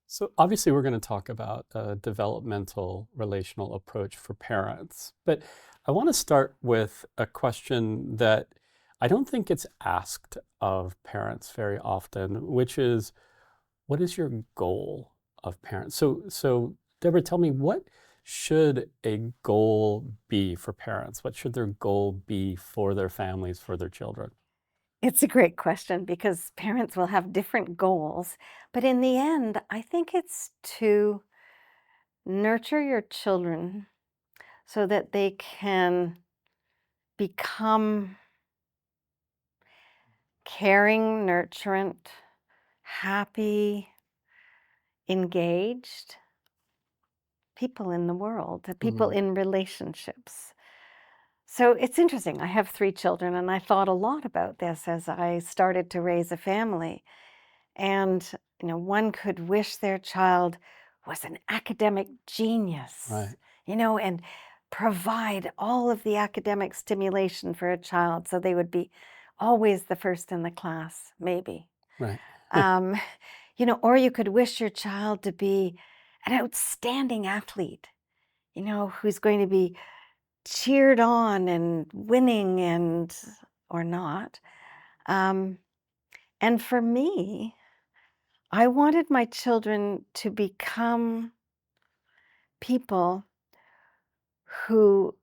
So obviously we're going to talk about a developmental relational approach for parents, but I want to start with a question that I don't think it's asked of parents very often, which is, what is your goal of parents? So Deborah, tell me, what should a goal be for parents? What should their goal be for their families, for their children? It's a great question because parents will have different goals. But in the end, I think it's to nurture your children so that they can become caring, nurturant, happy, engaged people in the world, the people Mm, in relationships. So it's interesting. I have three children, and I thought a lot about this as I started to raise a family. And, one could wish their child was an academic genius, right, and provide all of the academic stimulation for a child so they would be always the first in the class, maybe. right. Um, or you could wish your child to be an outstanding athlete, who's going to be cheered on and winning and or not. Um, and for me, I wanted my children to become people who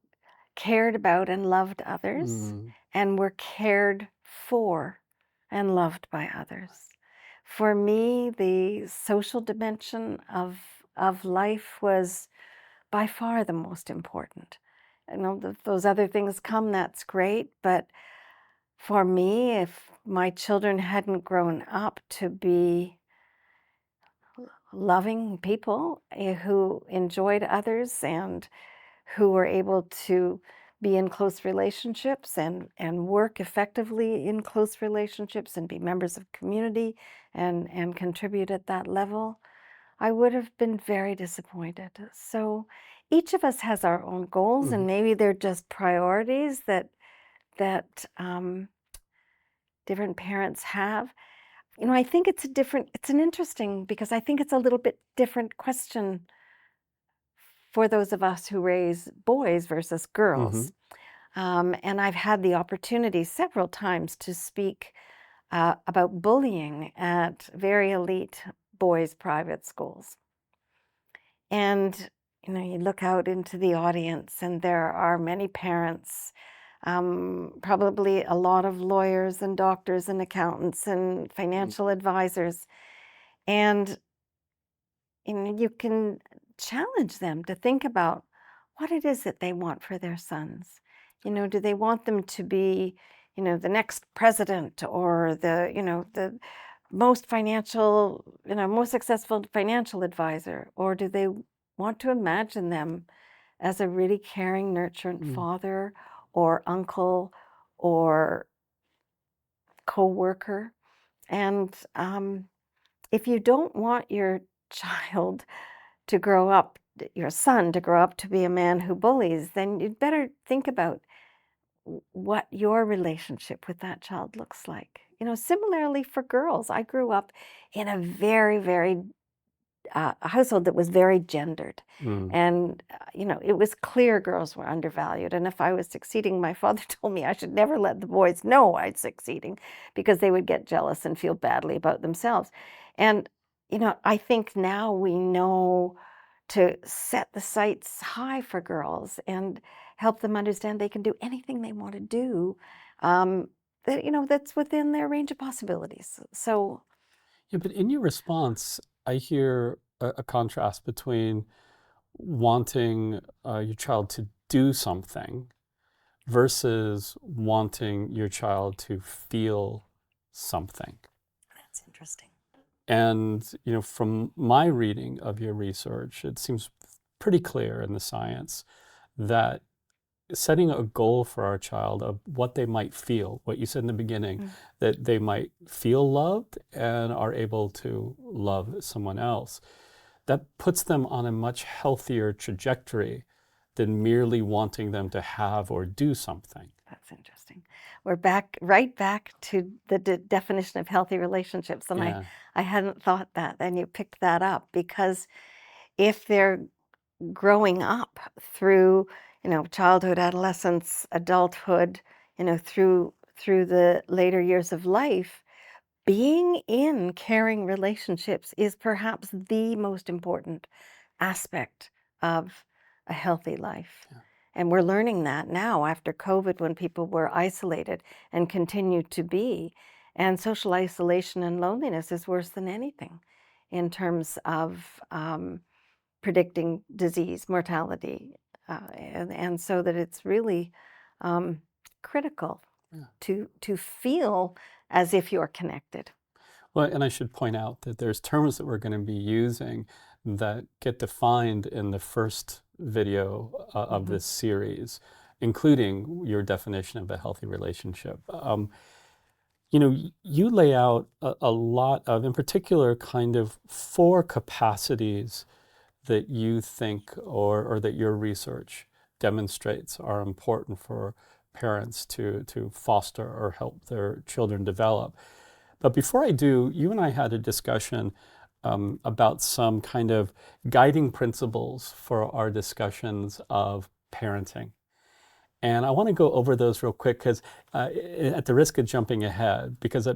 cared about and loved others Mm, and were cared for and loved by others. For me, the social dimension of life was by far the most important. Those other things come, that's great, but for me, if my children hadn't grown up to be loving people who enjoyed others and who were able to be in close relationships and work effectively in close relationships and be members of community and contribute at that level, I would have been very disappointed. So each of us has our own goals, and mhm. maybe they're just priorities that different parents have. I think it's an interesting, because I think it's a little bit different question for those of us who raise boys versus Mhm. girls. And I've had the opportunity several times to speak about bullying at very elite boys' private schools. And, you look out into the audience, and there are many parents, probably a lot of lawyers and doctors and accountants and financial Mhm. advisors. And you can challenge them to think about what it is that they want for their sons. Do they want them to be, the next president, or the most successful financial advisor, or do they want to imagine them as a really caring, nurturant Mm. father or uncle or co-worker? And if you don't want your child to grow up, your son to grow up to be a man who bullies, then you'd better think about what your relationship with that child looks like. Similarly for girls, I grew up in a very, very a household that was very gendered. Mm. And, it was clear girls were undervalued. And if I was succeeding, my father told me I should never let the boys know I'd succeeding, because they would get jealous and feel badly about themselves. And, I think now we know to set the sights high for girls and help them understand they can do anything they want to do, that's within their range of possibilities. So, Yeah, but in your response, I hear a contrast between wanting your child to do something versus wanting your child to feel something. that's interesting. And, from my reading of your research, it seems pretty clear in the science that setting a goal for our child of what they might feel, what you said in the beginning, Mm. that they might feel loved and are able to love someone else, that puts them on a much healthier trajectory than merely wanting them to have or do something. That's interesting. we're back right back to the definition of healthy relationships. And Yeah. I hadn't thought that, and you picked that up because if they're growing up through, childhood, adolescence, adulthood, through the later years of life, being in caring relationships is perhaps the most important aspect of a healthy life. Yeah. And we're learning that now after COVID when people were isolated and continue to be. And social isolation and loneliness is worse than anything in terms of predicting disease, mortality. And so that it's really um, critical Yeah. to feel as if you're connected. Well, and I should point out that there's terms that we're going to be using that get defined in the first video of Mhm. this series, including your definition of a healthy relationship. You lay out a lot of, in particular, kind of four capacities that you think or that your research demonstrates are important for parents to foster or help their children develop. But before I do, you and I had a discussion about some kind of guiding principles for our discussions of parenting. And I want to go over those real quick because, at the risk of jumping ahead, because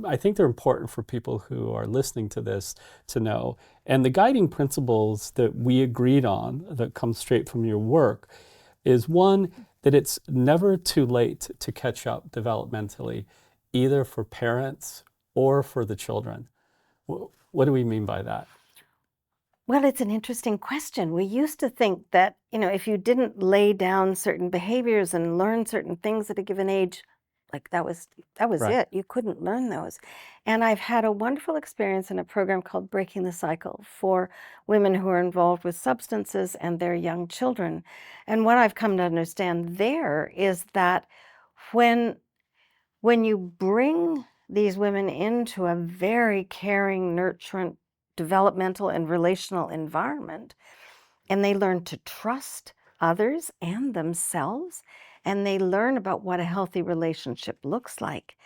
I think they're important for people who are listening to this to know. And the guiding principles that we agreed on that come straight from your work is one, that it's never too late to catch up developmentally, either for parents or for the children. What do we mean by that? Well, it's an interesting question. We used to think that, if you didn't lay down certain behaviors and learn certain things at a given age, like that was Right. it. You couldn't learn those. And I've had a wonderful experience in a program called Breaking the Cycle for women who are involved with substances and their young children. And what I've come to understand there is that when when you bring these women into a very caring, nurturant, developmental, and relational environment, and they learn to trust others and themselves, and they learn about what a healthy relationship looks like,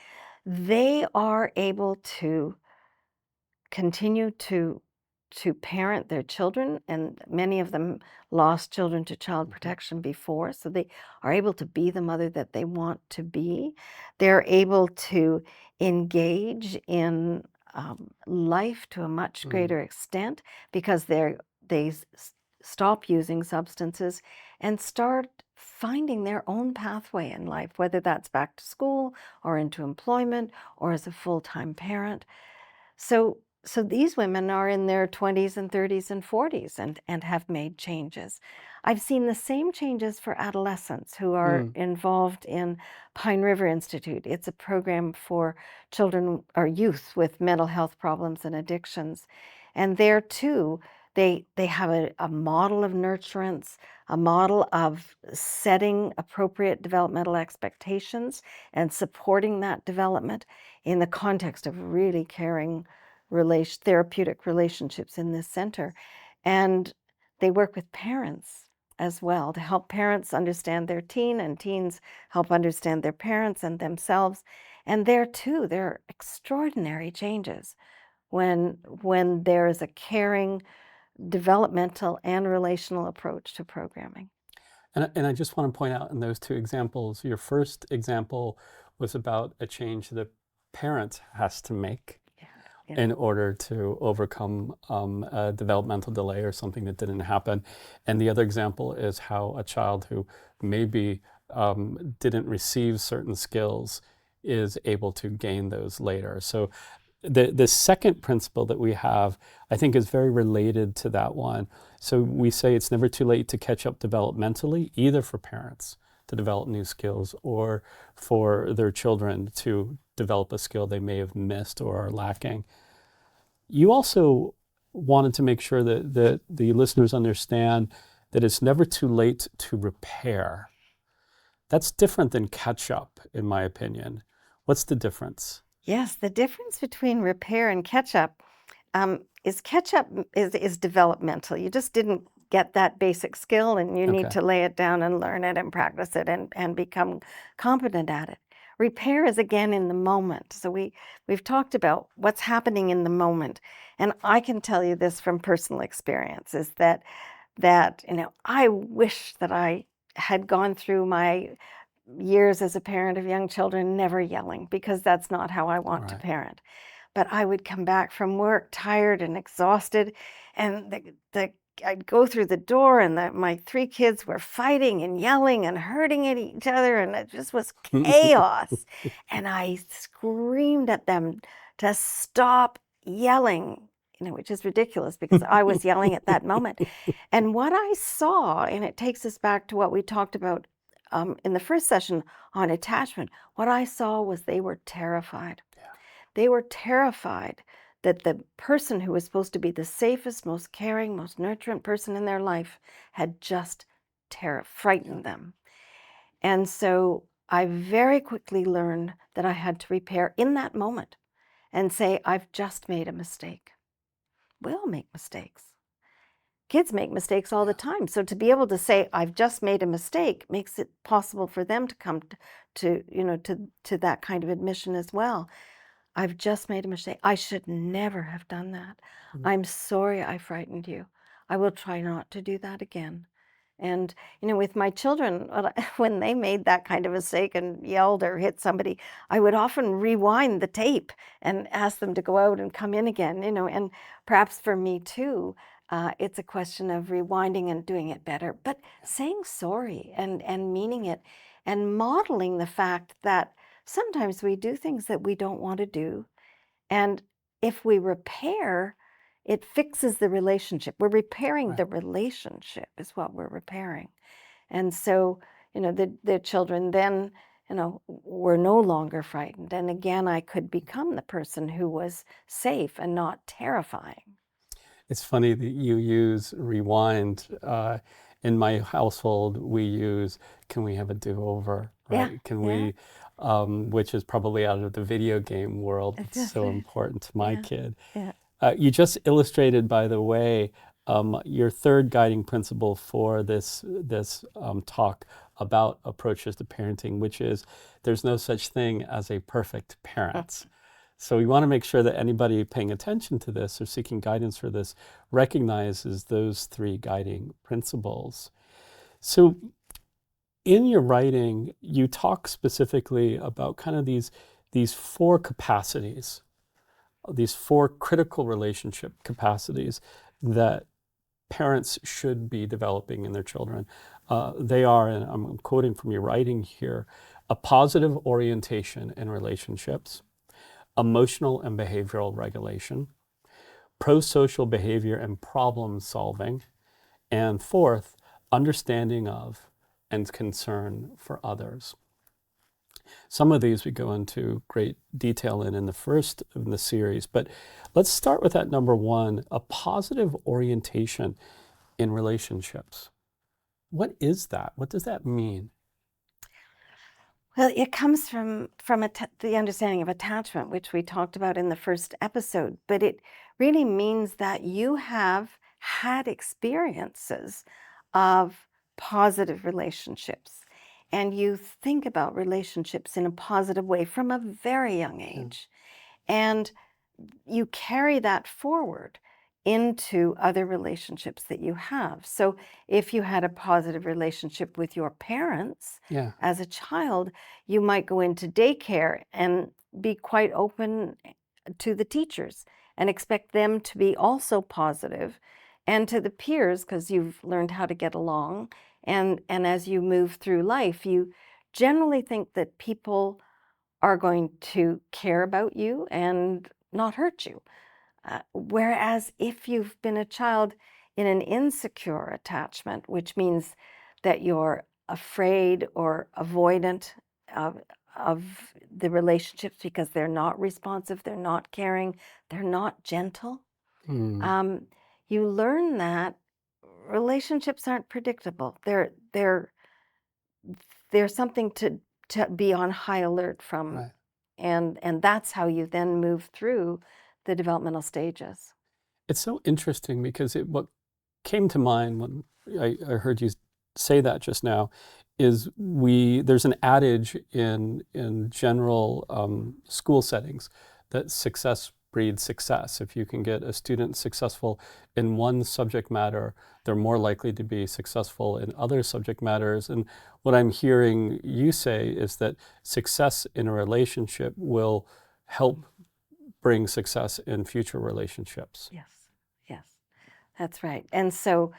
they are able to continue to parent their children, and many of them lost children to child Mhm. protection before, so they are able to be the mother that they want to be. They're able to engage in life to a much Mm. greater extent because they stop using substances and start finding their own pathway in life, whether that's back to school or into employment or as a full-time parent. So these women are in their 20s and 30s and 40s and have made changes. I've seen the same changes for adolescents who are Mm. involved in Pine River Institute. It's a program for children or youth with mental health problems and addictions. And there too, they have a model of nurturance, a model of setting appropriate developmental expectations and supporting that development in the context of really caring therapeutic relationships in this center. And they work with parents as well to help parents understand their teen and teens help understand their parents and themselves. And there too, there are extraordinary changes when there is a caring, developmental, and relational approach to programming. And I just want to point out in those two examples, your first example was about a change that parent has to make Yeah, yeah. in order to overcome a developmental delay or something that didn't happen. And the other example is how a child who maybe didn't receive certain skills is able to gain those later. So the second principle that we have, I think, is very related to that one. So we say it's never too late to catch up developmentally, either for parents to develop new skills or for their children to develop a skill they may have missed or are lacking. You also wanted to make sure that the listeners understand that it's never too late to repair. That's different than catch up, in my opinion. What's the difference? Yes, the difference between repair and catch-up is catch-up is developmental. You just didn't get that basic skill, and you need Okay. to lay it down and learn it and practice it and become competent at it. Repair is again in the moment. So we've talked about what's happening in the moment. And I can tell you this from personal experience is that I wish that I had gone through my years as a parent of young children never yelling, because that's not how I want to Right. parent. But I would come back from work tired and exhausted, and I'd go through the door, and my three kids were fighting and yelling and hurting at each other, and it just was chaos. And I screamed at them to stop yelling, which is ridiculous because I was yelling at that moment. And what I saw, and it takes us back to what we talked about in the first session on attachment, what I saw was they were terrified. Yeah. They were terrified that the person who was supposed to be the safest, most caring, most nurturant person in their life had just Yeah. frightened them. And so I very quickly learned that I had to repair in that moment and say, I've just made a mistake. We all make mistakes. Kids make mistakes all the Yeah. time. So to be able to say, I've just made a mistake makes it possible for them to come to that kind of admission as well. I've just made a mistake. I should never have done that. Mm. I'm sorry I frightened you. I will try not to do that again. And, with my children, when they made that kind of mistake and yelled or hit somebody, I would often rewind the tape and ask them to go out and come in again, and perhaps for me too, it's a question of rewinding and doing it better, but saying sorry and meaning it and modeling the fact that sometimes we do things that we don't want to do. And if we repair, it fixes the relationship. We're repairing Right. the relationship is what we're repairing. And so, the children then, were no longer frightened. And again, I could become the person who was safe and not terrifying. It's funny that you use rewind. In my household, we use, can we have a do-over, Yeah, right? Can yeah. we, which is probably out of the video game world. It's It's just, so important to my yeah, kid. yeah. You just illustrated, by the way, your third guiding principle for this talk about approaches to parenting, which is there's no such thing as a perfect parent. So we want to make sure that anybody paying attention to this or seeking guidance for this recognizes those three guiding principles. So in your writing, you talk specifically about kind of these four capacities, these four critical relationship capacities that parents should be developing in their children. They are, and I'm quoting from your writing here, a positive orientation in relationships, emotional and behavioral regulation, pro-social behavior and problem solving, and fourth, understanding of and concern for others. Some of these we go into great detail in the first of the series, but let's start with that number one, a positive orientation in relationships. What is that? What does that mean? Well, it comes from the understanding of attachment, which we talked about in the first episode, but it really means that you have had experiences of positive relationships, and you think about relationships in a positive way from a very young Yeah. age. And you carry that forward into other relationships that you have. So if you had a positive relationship with your parents Yeah. as a child, you might go into daycare and be quite open to the teachers and expect them to be also positive, and to the peers because you've learned how to get along. And as you move through life, you generally think that people are going to care about you and not hurt you. Whereas if you've been a child in an insecure attachment, which means that you're afraid or avoidant of the relationships because they're not responsive, they're not caring, they're not gentle, Mm, um, you learn that relationships aren't predictable. They're something to be on high alert from, right. and that's how you then move through the developmental stages. It's so interesting because what came to mind when I heard you say that just now is there's an adage in general school settings that success breeds success. If you can get a student successful in one subject matter, they're more likely to be successful in other subject matters. And what I'm hearing you say is that success in a relationship will help bring success in future relationships. Yes, yes, that's right. And so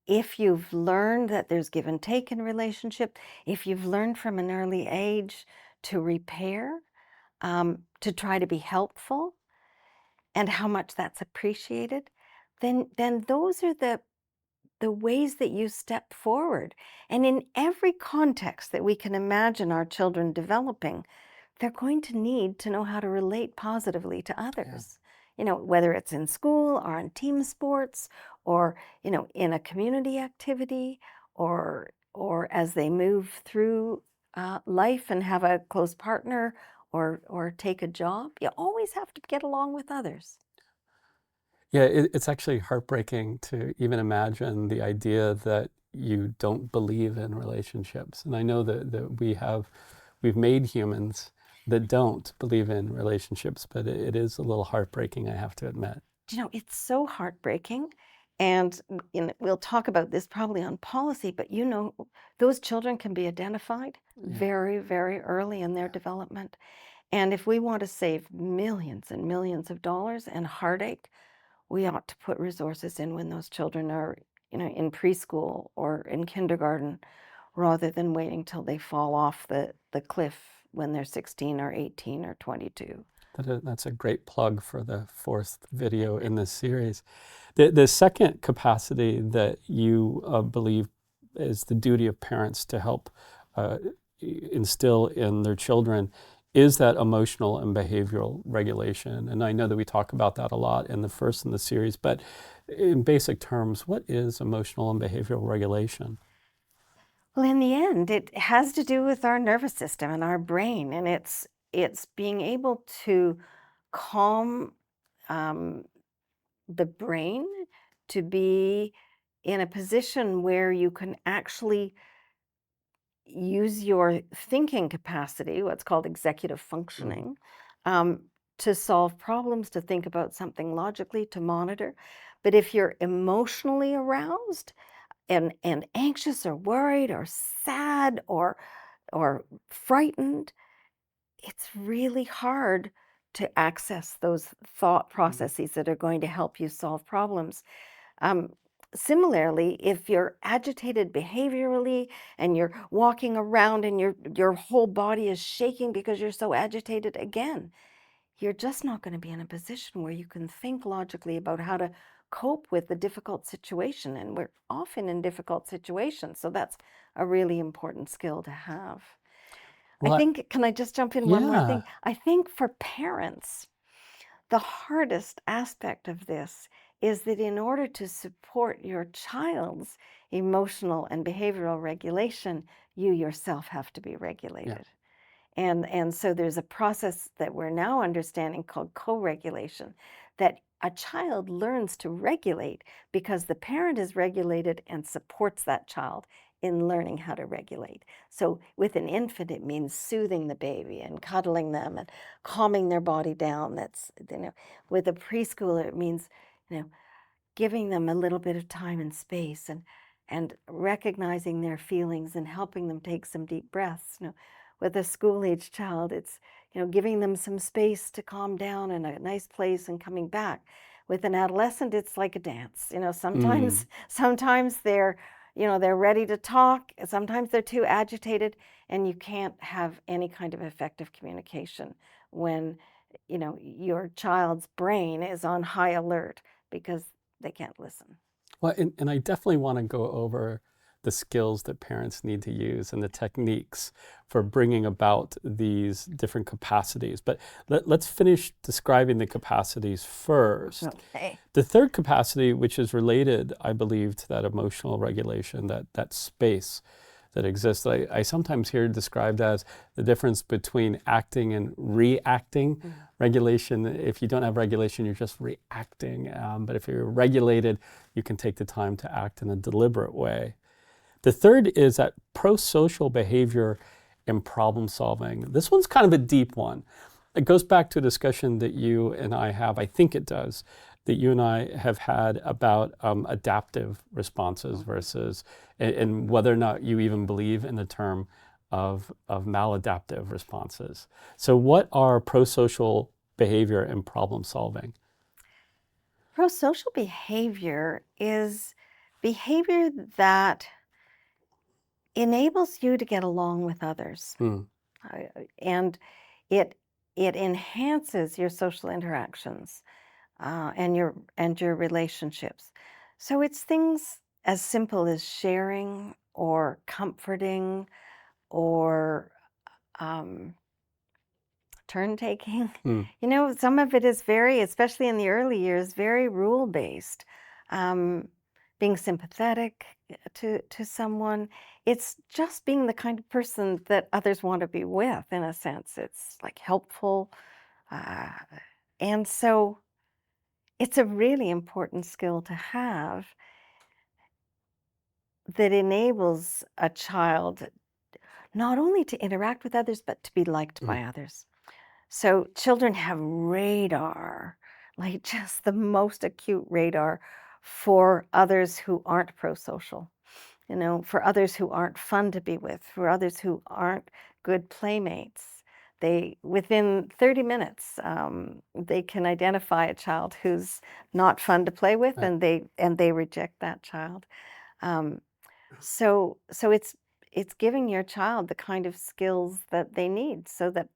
if you've learned that there's give and take in relationship, if you've learned from an early age to repair, to try to be helpful, and how much that's appreciated, then those are the ways that you step forward. And in every context that we can imagine our children developing, they're going to need to know how to relate positively to Yeah. others. Whether it's in school or on team sports or, in a community activity or as they move through life and have a close partner or take a job, you always have to get along with others. Yeah, it's actually heartbreaking to even imagine the idea that you don't believe in relationships. And I know that we've made humans that don't believe in relationships, but it is a little heartbreaking, I have to admit. It's so heartbreaking. And we'll talk about this probably on policy, but those children can be identified Yeah, very, very early in their development. And if we want to save millions and millions of dollars and heartache, we ought to put resources in when those children are, in preschool or in kindergarten, rather than waiting till they fall off the cliff when they're 16 or 18 or 22. that's a great plug for the fourth video in this series. The second capacity that you believe is the duty of parents to help uh, instill in their children is that emotional and behavioral regulation. And I know that we talk about that a lot in the first in the series, but in basic terms, what is emotional and behavioral regulation? Well, in the end, it has to do with our nervous system and our brain, and it's being able to calm um, the brain to be in a position where you can actually use your thinking capacity, what's called executive Mm, functioning, um, to solve problems, to think about something logically, to monitor. But if you're emotionally aroused and anxious or worried or sad or frightened, it's really hard to access those thought mm. processes that are going to help you solve problems. Um, Similarly, if you're agitated behaviorally and you're walking around and your whole body is shaking because you're so agitated, again, you're just not going to be in a position where you can think logically about how to cope with the difficult situation. And we're often in difficult situations, so that's a really important skill to have. I Well, think, can I just jump in one more yeah, thing? I think for parents, the hardest aspect of this is that in order to support your child's emotional and behavioral regulation, you yourself have to be yeah. regulated. And so there's a process that we're now understanding called co-regulation, that a child learns to regulate because the parent is regulated and supports that child in learning how to regulate. So with an infant, it means soothing the baby and cuddling them and calming their body down. With a preschooler, it means, you know, giving them a little bit of time and space and recognizing their feelings and helping them take some deep breaths. With a school-age child, it's giving them some space to calm down in a nice place and coming back. With an adolescent, it's like a dance. Mm. Sometimes they're ready to talk. Sometimes they're too agitated, and you can't have any kind of effective communication when your child's brain is on high alert because they can't listen. Well, and I definitely want to go over the skills that parents need to use and the techniques for bringing about these different capacities. But let's finish describing the capacities first. Okay. The third capacity, which is related, I believe, to that emotional regulation, that space that exists, I sometimes hear described as the difference between acting and reacting. Mm. Regulation, if you don't have regulation, you're just reacting. But if you're regulated, you can take the time to act in a deliberate way. The third is that pro-social behavior and problem solving. This one's kind of a deep one. It goes back to a discussion that you and I have, I think it does, that you and I have had about adaptive responses versus, and whether or not you even believe in the term of maladaptive responses. So what are pro-social behavior and problem solving? Pro-social behavior is behavior that enables you to get along with others. Hmm. And it enhances your social interactions and your relationships. So it's things as simple as sharing or comforting or um, turn taking. Hmm. You know, some of it is very, especially in the early years, very rule based. Um, being sympathetic to someone, it's just being the kind of person that others want to be with. In a sense, it's like helpful, uh, and so it's a really important skill to have that enables a child not only to interact with others but to be liked Hmm. by others. So children have radar, like just the most acute radar for others who aren't pro-social, you know, for others who aren't fun to be with, for others who aren't good playmates. They, within 30 minutes, they can identify a child who's not fun to play with, Right. and they reject that child. Um, so it's giving your child the kind of skills that they need so that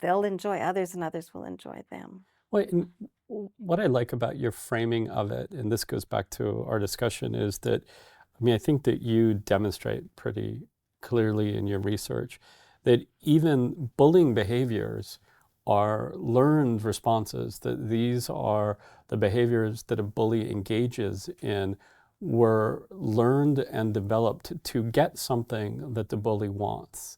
they'll enjoy others and others will enjoy them. Well, and what I like about your framing of it, and this goes back to our discussion, is that, I mean, I think that you demonstrate pretty clearly in your research that even bullying behaviors are learned responses, that these are the behaviors that a bully engages in were learned and developed to get something that the bully wants.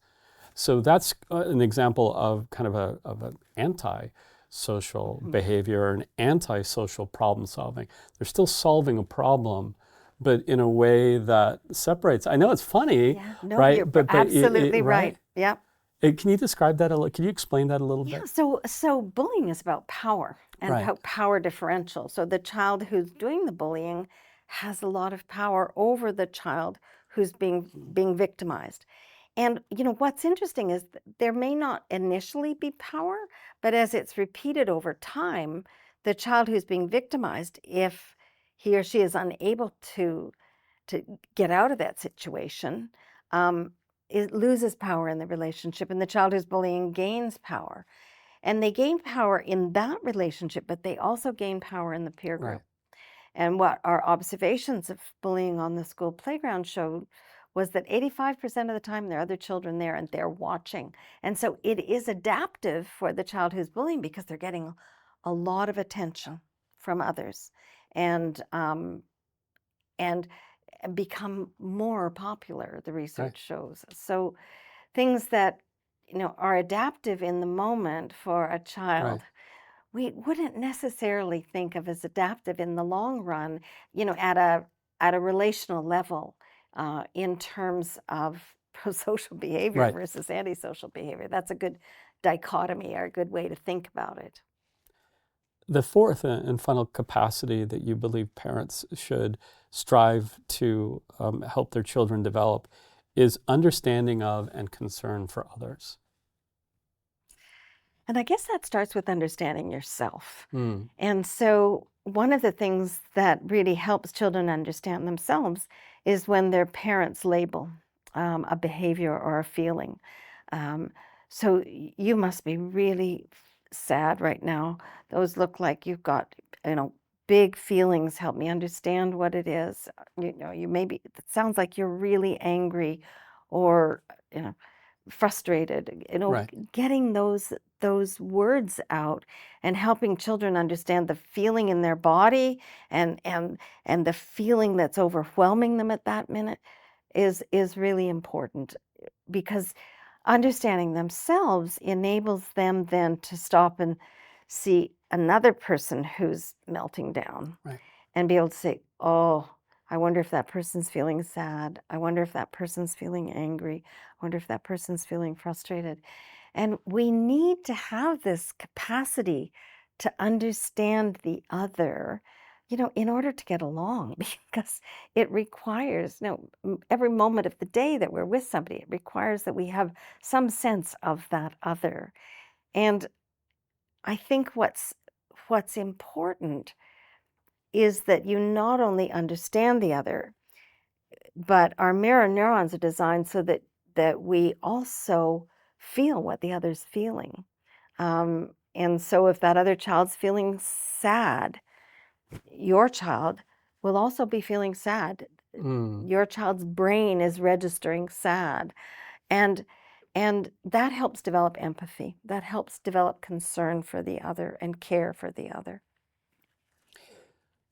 So that's an example of kind of an anti-social Mhm. behavior, an anti-social problem solving. They're still solving a problem, but in a way that separates. I know it's funny, Yeah, no, right? you're But absolutely right? right. Yep. Can you describe that a little? Can you explain that a little Yeah, bit? so bullying is about power and Right. power differential. So the child who's doing the bullying has a lot of power over the child who's being victimized. And you know what's interesting is there may not initially be power, but as it's repeated over time, the child who's being victimized, if he or she is unable to get out of that situation, um, it loses power in the relationship, and the child who's bullying gains power. And they gain power in that relationship, but they also gain power in the peer Right. group. And what our observations of bullying on the school playground showed was that 85% of the time there are other children there and they're watching. And so it is adaptive for the child who's bullying because they're getting a lot of attention from others and and become more popular, the Right. research shows. So things that are adaptive in the moment for a Right. child we wouldn't necessarily think of as adaptive in the long run, at a relational level, in terms of prosocial behavior Right. versus antisocial behavior. That's a good dichotomy or a good way to think about it. The fourth and final capacity that you believe parents should strive to help their children develop is understanding of and concern for others. And I guess that starts with understanding yourself. Mm. And so, one of the things that really helps children understand themselves is when their parents label a behavior or a feeling. Um, so, you must be really sad right now. Those look like you've got, big feelings. Help me understand what it is. You maybe, it sounds like you're really angry or, frustrated, Right. getting those words out and helping children understand the feeling in their body and the feeling that's overwhelming them at that minute is really important because understanding themselves enables them then to stop and see another person who's melting down Right. and be able to say, "Oh, I wonder if that person's feeling sad. I wonder if that person's feeling angry. I wonder if that person's feeling frustrated. And we need to have this capacity to understand the other, in order to get along, because it requires, every moment of the day that we're with somebody, it requires that we have some sense of that other. And I think what's important is that you not only understand the other, but our mirror neurons are designed so that we also feel what the other's feeling. And so if that other child's feeling sad, your child will also be feeling sad. Mm. Your child's brain is registering sad. And and that helps develop empathy. That helps develop concern for the other and care for the other.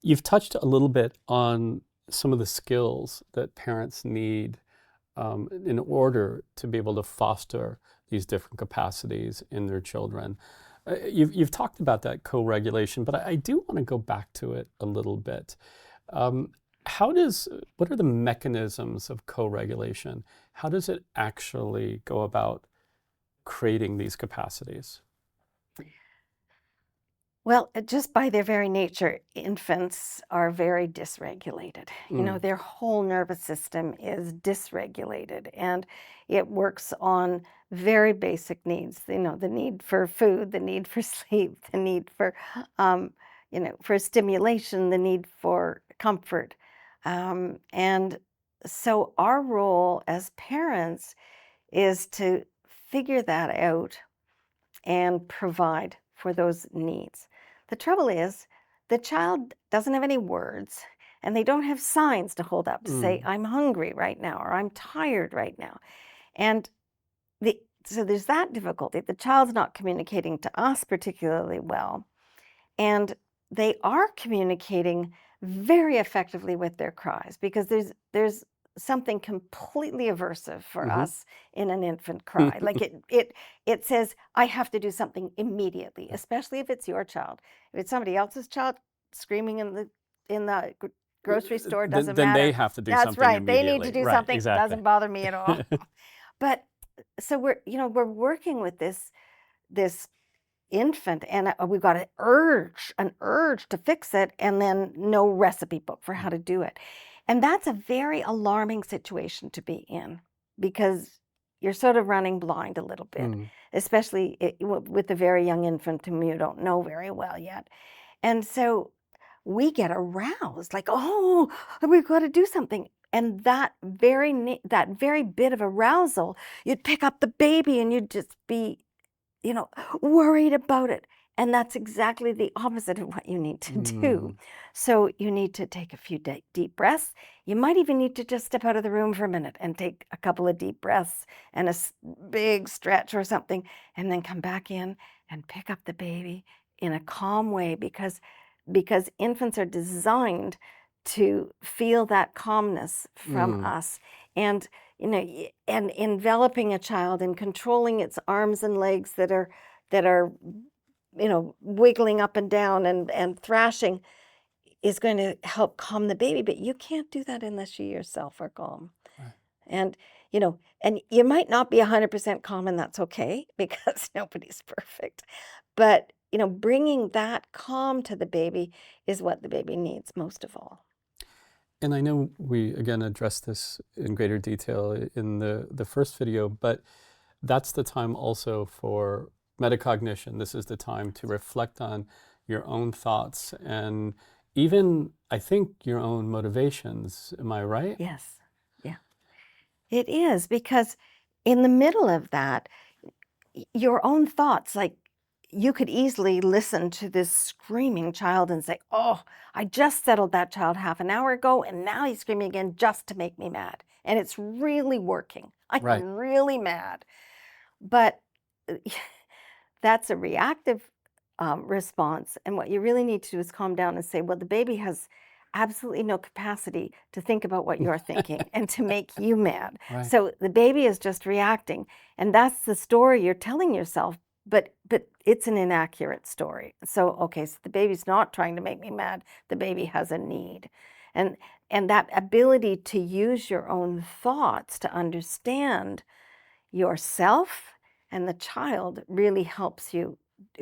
You've touched a little bit on some of the skills that parents need in order to be able to foster these different capacities in their children. You've talked about that co-regulation, but I do want to go back to it a little bit. Um, what are the mechanisms of co-regulation? How does it actually go about creating these capacities? Well, just by their very nature, infants are very dysregulated. Mm. Their whole nervous system is dysregulated and it works on very basic needs, the need for food, the need for sleep, the need for stimulation, the need for comfort. And so our role as parents is to figure that out and provide for those needs. The trouble is, the child doesn't have any words and they don't have signs to hold up to say, Mm. I'm hungry right now or I'm tired right now. And so there's that difficulty. The child's not communicating to us particularly well. And they are communicating very effectively with their cries because there's something completely aversive for Hmm. us in an infant cry. Like it says, I have to do something immediately, especially if it's your child. If it's somebody else's child screaming in the grocery store, doesn't Then they matter. have to do That's something right. They need to immediately. do Right, something. exactly. Doesn't bother me at all. But so we're working with this infant and we've got an urge to fix it and then no recipe book for how to do it. And that's a very alarming situation to be in because you're sort of running blind a little bit, Mm. especially with a very young infant whom you don't know very well yet. And so we get aroused like, oh, we've got to do something. And that very bit of arousal, you'd pick up the baby and you'd just be you know, worried about it. And that's exactly the opposite of what you need to do. Mm. So you need to take a few deep breaths. You might even need to just step out of the room for a minute and take a couple of deep breaths and a big stretch or something, and then come back in and pick up the baby in a calm way because infants are designed to feel that calmness from Mm. us. And and enveloping a child and controlling its arms and legs that are wiggling up and down and thrashing is going to help calm the baby, but you can't do that unless you yourself are calm. Right. And and you might not be 100% calm, and that's okay because nobody's perfect. But bringing that calm to the baby is what the baby needs most of all. And I know we again addressed this in greater detail in the first video, but that's the time also for metacognition. This is the time to reflect on your own thoughts and even, I think, your own motivations. Am I right? Yes. Yeah. It is because in the middle of that, your own thoughts, like you could easily listen to this screaming child and say, oh, I just settled that child half an hour ago and now he's screaming again just to make me mad. And it's really working. I'm Right. really mad. But that's a reactive response. And what you really need to do is calm down and say, well, the baby has absolutely no capacity to think about what you're thinking and to make you mad. Right. So the baby is just reacting. And that's the story you're telling yourself. But it's an inaccurate story. So, okay, so the baby's not trying to make me mad. The baby has a need. And and that ability to use your own thoughts to understand yourself and the child really helps you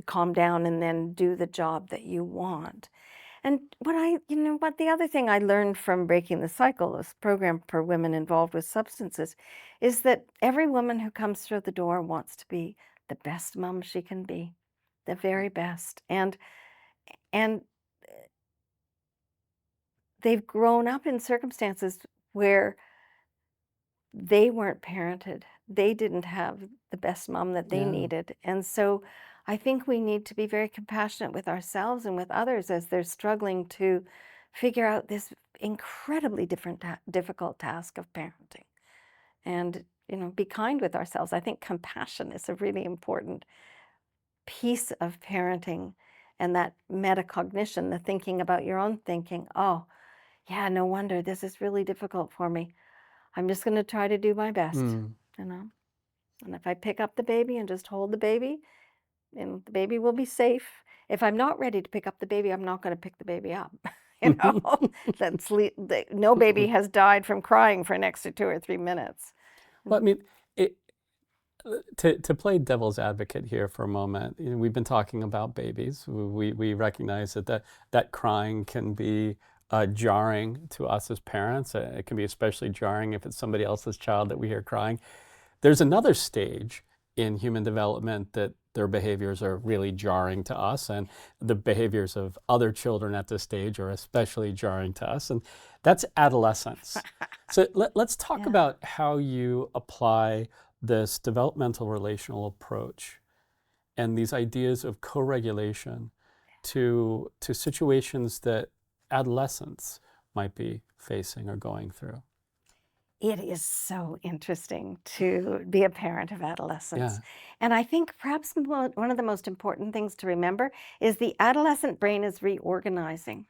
calm down and then do the job that you want. And what the other thing I learned from Breaking the Cycle, this program for women involved with substances, is that every woman who comes through the door wants to be the best mom she can be, the very best. And they've grown up in circumstances where they weren't parented. They didn't have the best mom that they Yeah. needed. And so I think we need to be very compassionate with ourselves and with others as they're struggling to figure out this incredibly difficult task of parenting. And, be kind with ourselves. I think compassion is a really important piece of parenting, and that metacognition, the thinking about your own thinking. Oh, yeah, no wonder this is really difficult for me. I'm just going to try to do my best, Mm. you know. And if I pick up the baby and just hold the baby, and the baby will be safe. If I'm not ready to pick up the baby, I'm not going to pick the baby up. you know, no baby has died from crying for an extra 2 or 3 minutes. Well, I mean, it, to play devil's advocate here for a moment, we've been talking about babies. We recognize that crying can be jarring to us as parents. It can be especially jarring if it's somebody else's child that we hear crying. There's another stage in human development that their behaviors are really jarring to us, and the behaviors of other children at this stage are especially jarring to us, and that's adolescence. So let's talk Yeah. about how you apply this developmental relational approach and these ideas of co-regulation to situations that adolescents might be facing or going through. It is so interesting to be a parent of adolescents. Yeah, And I think perhaps one of the most important things to remember is the adolescent brain is reorganizing.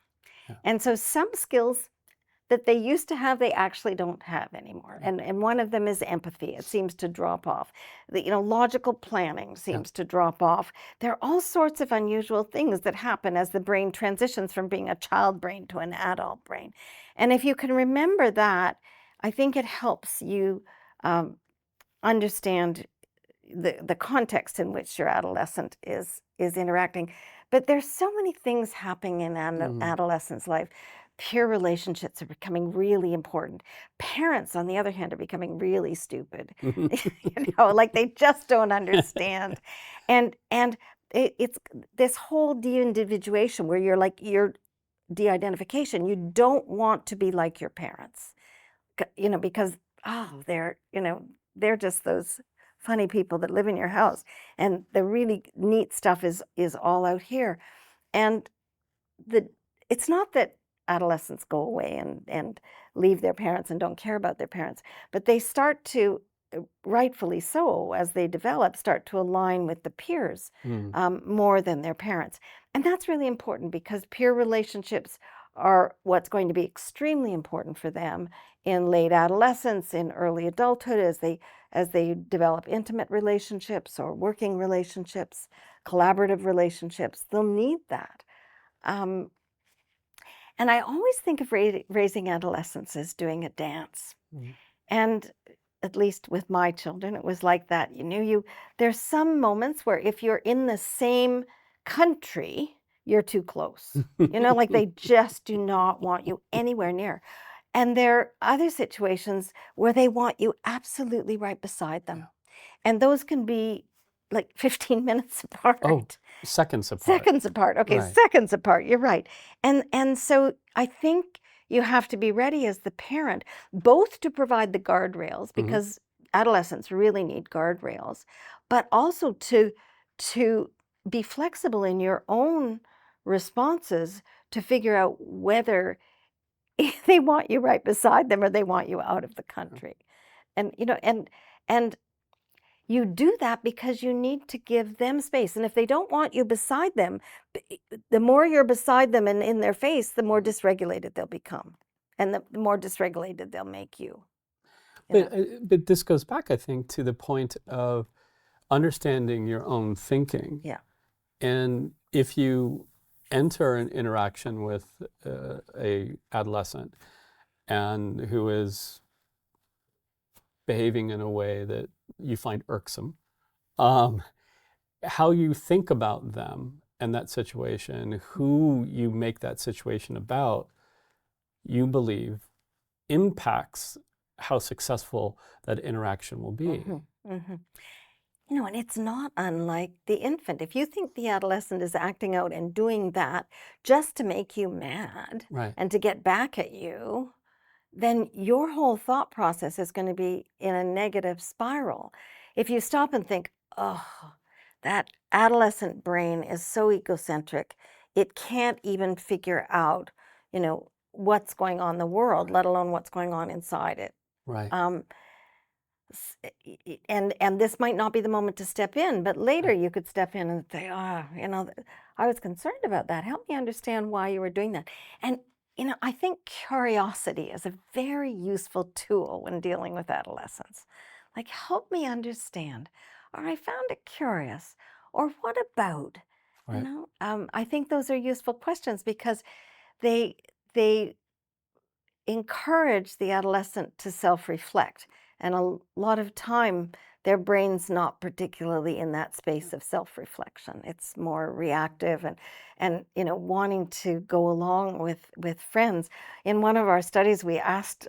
yeah, And so some skills that they used to have, they actually don't have anymore. yeah, And one of them is empathy. It seems to drop off. Logical planning yeah. seems to drop off. There are all sorts of unusual things that happen as the brain transitions from being a child brain to an adult brain. And if you can remember that, I think it helps you um, understand the context in which your adolescent is interacting. But there's so many things happening in an Mm. adolescent's life. Peer relationships are becoming really important. Parents, on the other hand, are becoming really stupid. Like they just don't understand. And it's this whole de-individuation where you're like you're de-identification. You don't want to be like your parents because they're just those funny people that live in your house, and the really neat stuff is all out here. And the it's not that adolescents go away and leave their parents and don't care about their parents, but they start to, rightfully so, as they develop, start to align with the peers Mm. more than their parents. And that's really important because peer relationships are what's going to be extremely important for them in late adolescence, in early adulthood, as they develop intimate relationships or working relationships, collaborative relationships. They'll need that. Um, and I always think of raising adolescents as doing a dance. Mm. And at least with my children, it was like that. There's some moments where if you're in the same country, you're too close. Like they just do not want you anywhere near. And there are other situations where they want you absolutely right beside Yeah. them. And those can be like 15 minutes Oh, apart. seconds apart. Seconds apart. Okay, Right. seconds apart. You're right. And so I think you have to be ready as the parent, both to provide the guardrails, Hmm. because adolescents really need guardrails, but also to be flexible in your own responses to figure out whether they want you right beside them or they want you out of the country. And you do that because you need to give them space. And if they don't want you beside them, the more you're beside them and in their face, the more dysregulated they'll become. And the more dysregulated they'll make you, you know. But this goes back, I think, to the point of understanding your own thinking. Yeah. And if you enter an interaction with a adolescent and who is behaving in a way that you find irksome, um, how you think about them and that situation, who you make that situation about, you believe impacts how successful that interaction will be. Mhm, mhm. And it's not unlike the infant. If you think the adolescent is acting out and doing that just to make you mad Right. and to get back at you, then your whole thought process is going to be in a negative spiral. If you stop and think, oh, that adolescent brain is so egocentric, it can't even figure out, what's going on in the world, let alone what's going on inside it. Right. Um, and this might not be the moment to step in, but later Right. you could step in and say, I was concerned about that. Help me understand why you were doing that. And I think curiosity is a very useful tool when dealing with adolescents. Like, help me understand, or I found it curious, or what about? Right. I think those are useful questions because they they encourage the adolescent to self-reflect. And a lot of time, their brain's not particularly in that space of self-reflection. It's more reactive and wanting to go along with friends. In one of our studies, we asked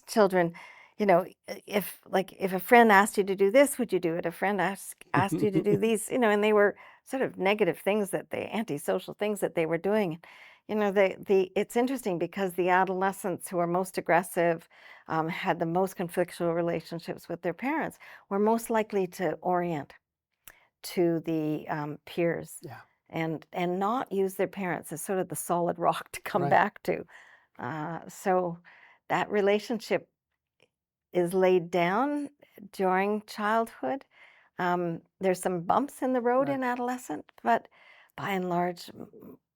children, if a friend asked you to do this, would you do it? A friend asked you to do these, and they were sort of negative things antisocial things that they were doing. It's interesting because the adolescents who are most aggressive, had the most conflictual relationships with their parents, were most likely to orient to the peers Yeah. and not use their parents as sort of the solid rock to come Right. back to. So that relationship is laid down during childhood. There's some bumps in the road Right. in adolescent, but by and large,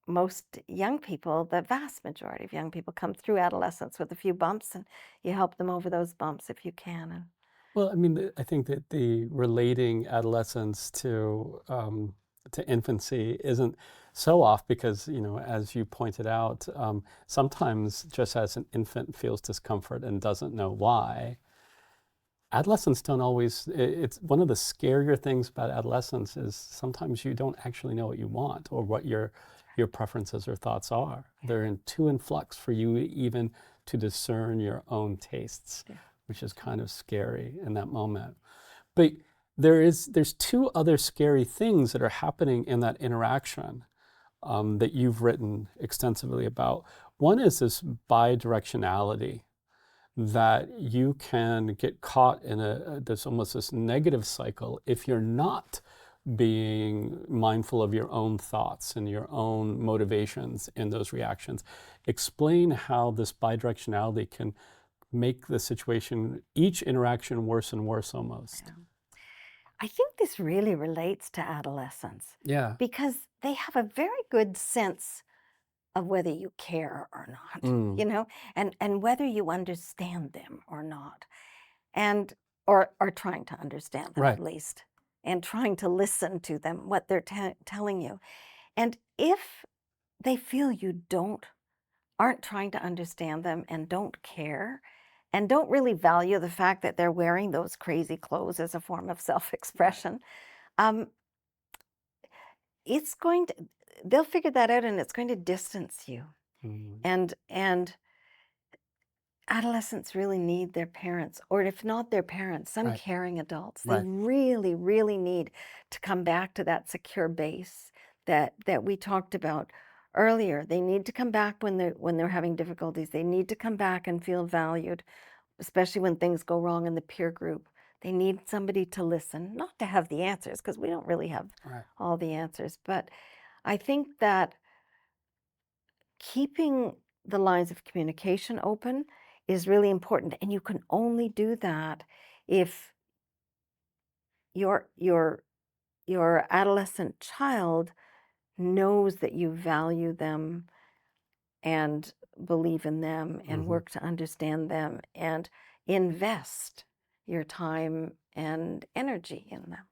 most young people, the vast majority of young people, come through adolescence with a few bumps, and you help them over those bumps if you can. Well, I mean, I think that the relating adolescence to infancy isn't so off because, as you pointed out, sometimes just as an infant feels discomfort and doesn't know why, adolescents don't always. It's one of the scarier things about adolescence is sometimes you don't actually know what you want or what your preferences or thoughts are. They're too in flux for you even to discern your own tastes, Yeah. which is kind of scary in that moment. But there's two other scary things that are happening in that interaction that you've written extensively about. One is this bidirectionality that you can get caught in this almost this negative cycle if you're not being mindful of your own thoughts and your own motivations in those reactions. Explain how this bidirectionality can make the situation, each interaction, worse and worse almost. Yeah. I think this really relates to adolescence Yeah. because they have a very good sense of whether you care or not, Mm. and whether you understand them or not, and or trying to understand them at Right. least, and trying to listen to them, what they're telling you. And if they feel you aren't trying to understand them and don't care and don't really value the fact that they're wearing those crazy clothes as a form of Right. self-expression, um, it's going to they'll figure that out and it's going to distance you. Mm. And adolescents really need their parents, or if not their parents, some Right. caring adults. They Right. really, really need to come back to that secure base that we talked about earlier. They need to come back when they're having difficulties. They need to come back and feel valued, especially when things go wrong in the peer group. They need somebody to listen, not to have the answers, because we don't really have Right. all the answers. But I think that keeping the lines of communication open is really important, and you can only do that if your your adolescent child knows that you value them and believe in them and Hmm. work to understand them and invest your time and energy in them.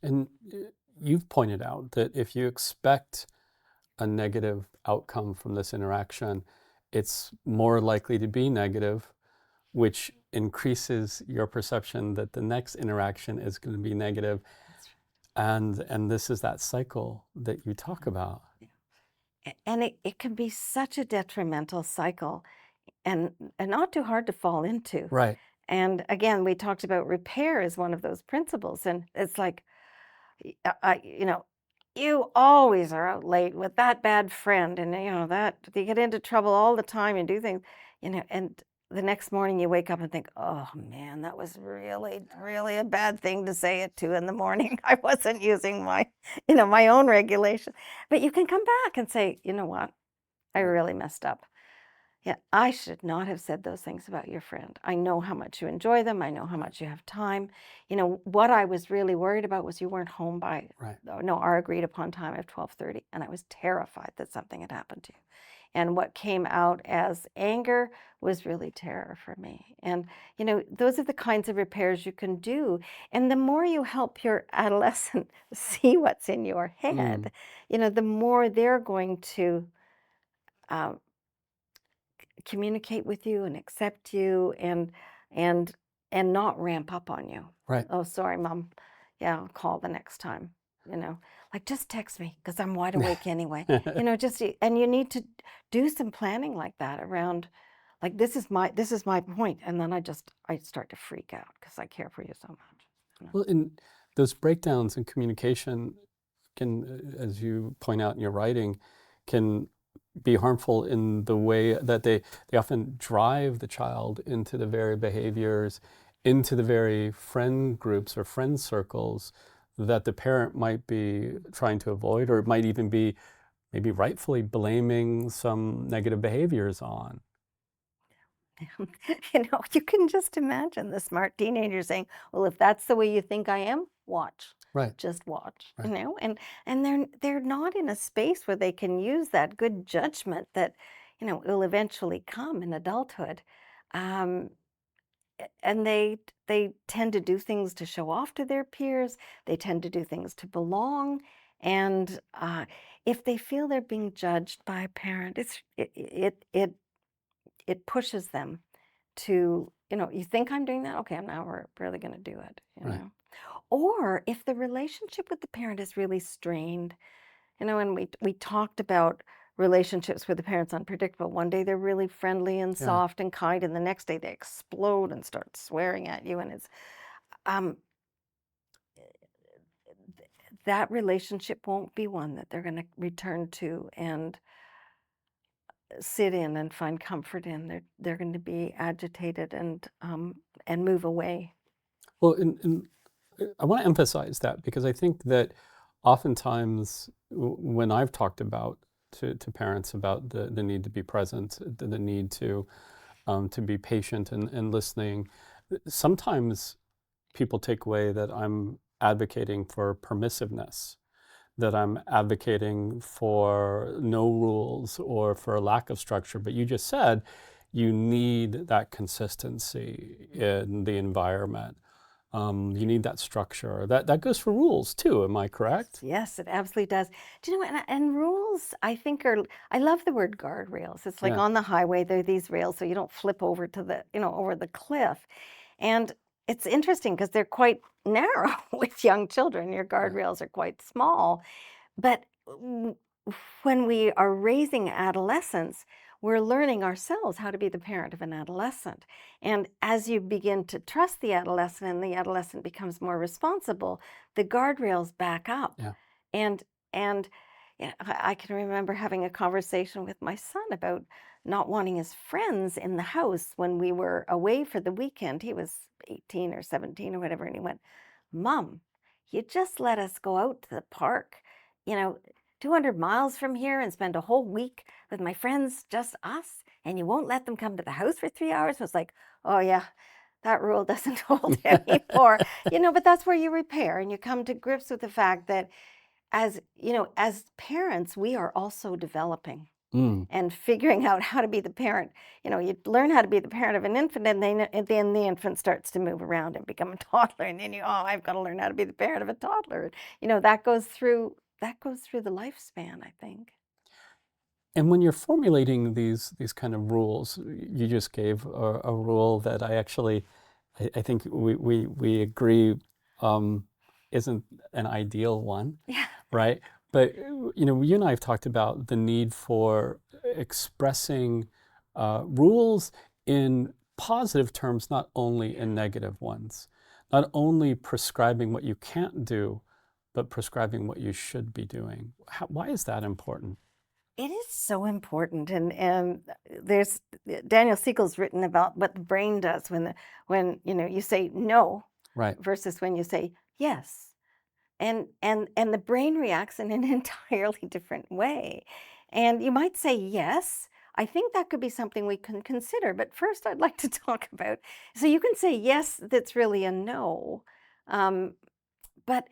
And you've pointed out that if you expect a negative outcome from this interaction, it's more likely to be negative, which increases your perception that the next interaction is going to be negative. That's And this is that cycle that you talk right. about. Yeah. And it can be such a detrimental cycle and not too hard to fall into. Right. And again, we talked about repair as one of those principles. And it's like, you know, you always are out late with that bad friend, and that you get into trouble all the time and do things, and the next morning you wake up and think, oh man, that was really, really a bad thing to say at 2 in the morning. I wasn't using my own regulation. But you can come back and say, you know what, I Right. really messed up. Yeah, I should not have said those things about your friend. I know how much you enjoy them. I know how much you have time. What I was really worried about was you weren't home by Right. no our agreed upon time of 12:30, and I was terrified that something had happened to you. And what came out as anger was really terror for me. And those are the kinds of repairs you can do. And the more you help your adolescent see what's in your Mm. head, the more they're going to um, communicate with you and accept you and and not ramp up on you. Right. Oh, sorry, mom. Yeah, I'll call the next time. Like just text me because I'm wide awake anyway. And you need to do some planning like that around like this is my point, and then I start to freak out because I care for you so much. Well, in those breakdowns in communication can, as you point out in your writing, can be harmful in the way that they often drive the child into the very behaviors, into the very friend groups or friend circles that the parent might be trying to avoid, or it might even be maybe rightfully blaming some negative behaviors on. You can just imagine the smart teenager saying, "Well, if that's the way you think I am, watch. Right, Just watch." right. And they're not in a space where they can use that good judgment that, will eventually come in adulthood. Um, and they tend to do things to show off to their peers. They tend to do things to belong. And if they feel they're being judged by a parent, it pushes them to, you think I'm doing that? Okay, now we're really going to do it. Right. Or if the relationship with the parent is really strained, and we talked about relationships with the parents unpredictable. One day they're really friendly and Yeah. soft and kind, and the next day they explode and start swearing at you, and it's um that relationship won't be one that they're going to return to and sit in and find comfort in. They're going to be agitated and move away. Well, I want to emphasize that because I think that oftentimes when I've talked about to parents about the need to be present, the need to be patient and listening, sometimes people take away that I'm advocating for permissiveness, that I'm advocating for no rules or for a lack of structure. But you just said you need that consistency in the environment. You need that structure. That goes for rules too. Am I correct? Yes, it absolutely does. Do you know, and rules, I think I love the word guardrails. It's like Yeah. on the highway, there are these rails so you don't flip over to over the cliff. And it's interesting because they're quite narrow with young children. Your Right. guardrails are quite small. But when we are raising adolescents, we're learning ourselves how to be the parent of an adolescent. And as you begin to trust the adolescent and the adolescent becomes more responsible, the guardrails back up. Yeah. And and yeah, I can remember having a conversation with my son about not wanting his friends in the house when we were away for the weekend. He was 18 or 17 or whatever, and he went, "Mom, you just let us go out to the park, you know, 200 miles from here and spend a whole week with my friends, just us, and you won't let them come to the house for 3 hours." I was like, oh, yeah, that rule doesn't hold anymore. But that's where you repair and you come to grips with the fact that as parents, we are also developing Mm. and figuring out how to be the parent. You learn how to be the parent of an infant, and then the infant starts to move around and become a toddler, and then I've got to learn how to be the parent of a toddler. That goes through the lifespan, I think. And when you're formulating these kind of rules, you just gave a rule that I think we agree isn't an ideal one, Yeah. right? But you and I have talked about the need for expressing rules in positive terms, not only in negative ones. Not only prescribing what you can't do, but prescribing what you should be doing. Why is that important? It is so important, and there's Daniel Siegel's written about what the brain does when you say no Right. versus when you say yes, and the brain reacts in an entirely different way. And you might say yes. I think that could be something we can consider. But first, I'd like to talk about, so you can say yes, that's really a no. Um, but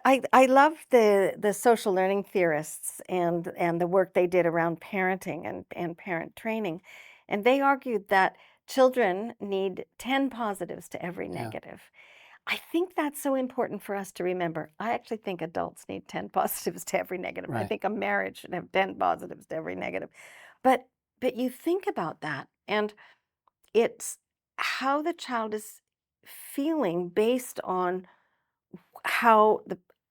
I love the social learning theorists and the work they did around parenting and parent training. And they argued that children need 10 positives to every Yeah. negative. I think that's so important for us to remember. I actually think adults need 10 positives to every negative. I Right. think a marriage should have 10 positives to every negative. But but you think about that, and it's how the child is feeling based on how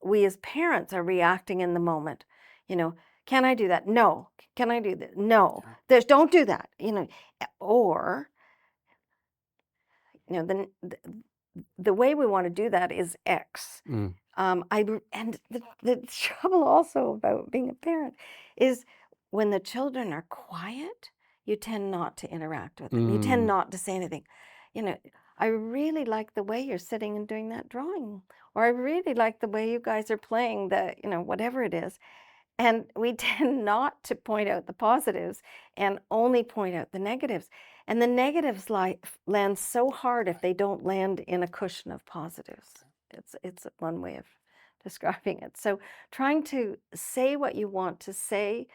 we as parents are reacting in the moment. You know, can I do that? No. Can I do that? No. Yeah. There's don't do that. Or the way we want to do that is X. Mm. And the trouble also about being a parent is when the children are quiet, you tend not to interact with them. You tend Mm. not to say anything. You know, I really like the way you're sitting and doing that drawing, or I really like the way you guys are playing whatever it is. And we tend not to point out the positives and only point out the negatives. And the negatives land so hard if they don't land in a cushion of positives. It's one way of describing it. So trying to say what you want to say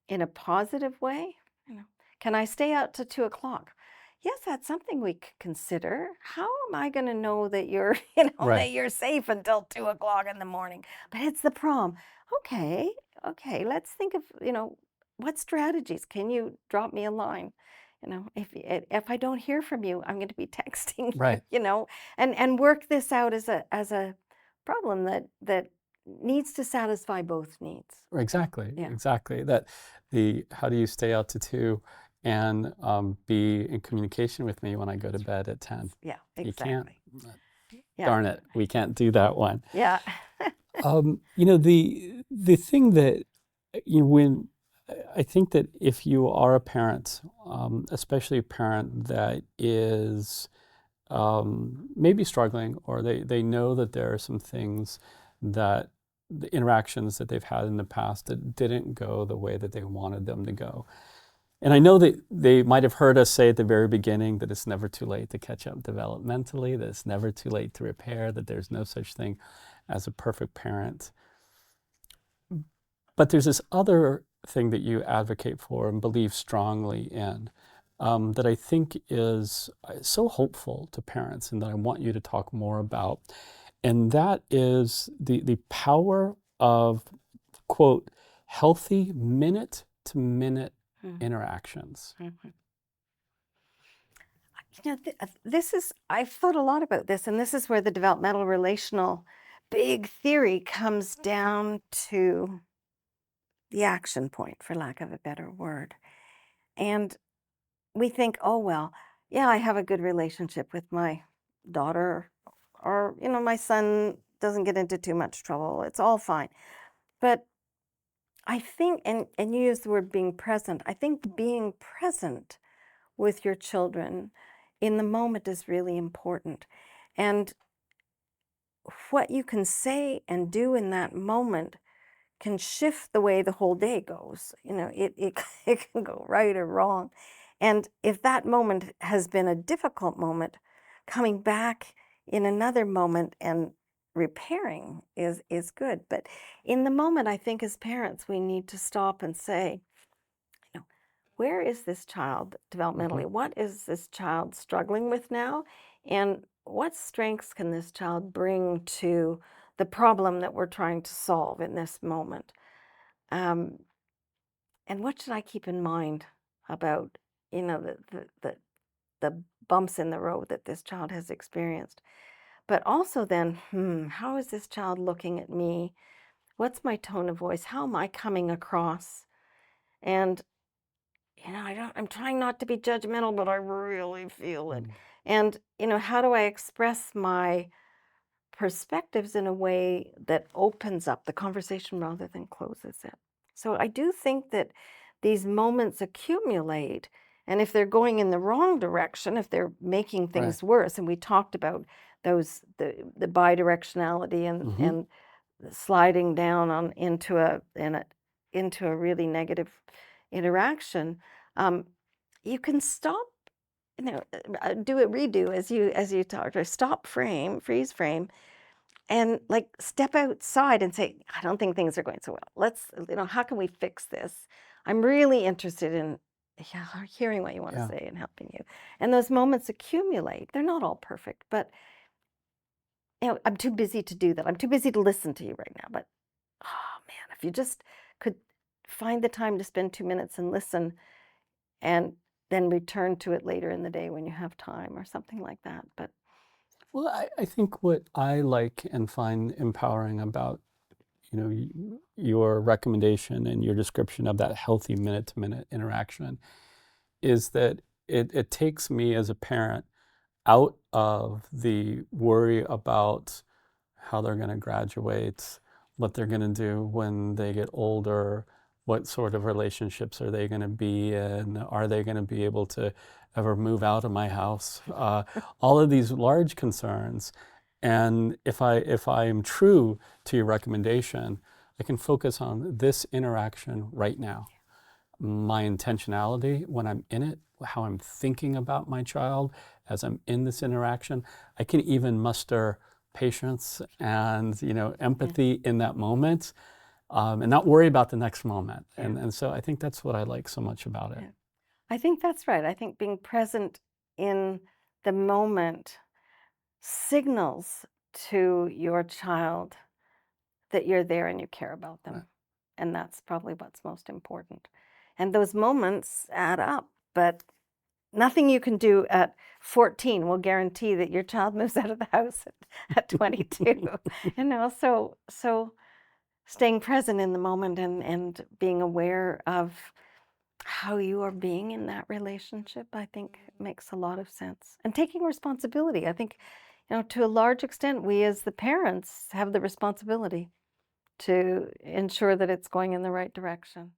in a positive way. You know, can I stay out to 2 o'clock? Yes, that's something we could consider. How am I going to know that you're, Right. that you're safe until 2 o'clock in the morning? But it's the prom. Okay, okay. Let's think of, what strategies. Can you drop me a line? If I don't hear from you, I'm going to be texting you. Right. And work this out as a problem that needs to satisfy both needs. Exactly. Yeah. Exactly. That the how do you stay out to 2 and be in communication with me when I go to bed at 10? Yeah, You can't. exactly. Yeah. Darn it, we can't do that one. Yeah. The thing that when I think that if you are a parent, especially a parent that is maybe struggling, or they know that there are some things that the interactions that they've had in the past that didn't go the way that they wanted them to go. And I know that they might have heard us say at the very beginning that it's never too late to catch up developmentally, that it's never too late to repair, that there's no such thing as a perfect parent. But there's this other thing that you advocate for and believe strongly in, that I think is so hopeful to parents, and that I want you to talk more about. And that is the power of, quote, healthy minute to minute Mhm, interactions. mhm. I've thought a lot about this, and this is where the developmental relational big theory comes down to the action point, for lack of a better word. And we think, oh, well, yeah, I have a good relationship with my daughter, or, my son doesn't get into too much trouble. It's all fine. But I think, and you use the word being present, I think being present with your children in the moment is really important. And what you can say and do in that moment can shift the way the whole day goes. It can go right or wrong. And if that moment has been a difficult moment, coming back in another moment and repairing is good. But in the moment, I think as parents, we need to stop and say, where is this child Mhm. developmentally? What is this child struggling with now? And what strengths can this child bring to the problem that we're trying to solve in this moment? Um, and what should I keep in mind about, the bumps in the road that this child has experienced? But also then, how is this child looking at me? What's my tone of voice? How am I coming across? And I'm trying not to be judgmental, but I really feel it. Mm. And, how do I express my perspectives in a way that opens up the conversation rather than closes it? So I do think that these moments accumulate. And if they're going in the wrong direction, if they're making Right. things worse, and we talked about the bidirectionality Hmm. and sliding down into a really negative interaction, um, you can stop, do it, redo as you talked, or stop frame, freeze frame, and like step outside and say, I don't think things are going so well. How can we fix this? I'm really interested in, yeah, hearing what you want to Yeah. say and helping you. And those moments accumulate. They're not all perfect, but I'm too busy to do that. I'm too busy to listen to you right now. But oh man, if you just could find the time to spend 2 minutes and listen, and then return to it later in the day when you have time or something like that. But Well, I think what I like and find empowering about, your recommendation and your description of that healthy minute-to-minute interaction is that it takes me as a parent out of the worry about how they're going to graduate, what they're going to do when they get older, what sort of relationships are they going to be in, are they going to be able to ever move out of my house, all of these large concerns. And if I am true to your recommendation, I can focus on this interaction right now, my intentionality when I'm in it, how I'm thinking about my child as I'm in this interaction. I can even muster patience and yeah, empathy in that moment, and not worry about the next moment. yeah, And so I think that's what I like so much about it. yeah. I think that's right. I think being present in the moment signals to your child that you're there and you care about Right. them. And that's probably what's most important. And those moments add up, but nothing you can do at 14 will guarantee that your child moves out of the house at 22. So staying present in the moment and being aware of how you are being in that relationship, I think makes a lot of sense. And taking responsibility. I think, to a large extent, we as the parents have the responsibility to ensure that it's going in the right direction.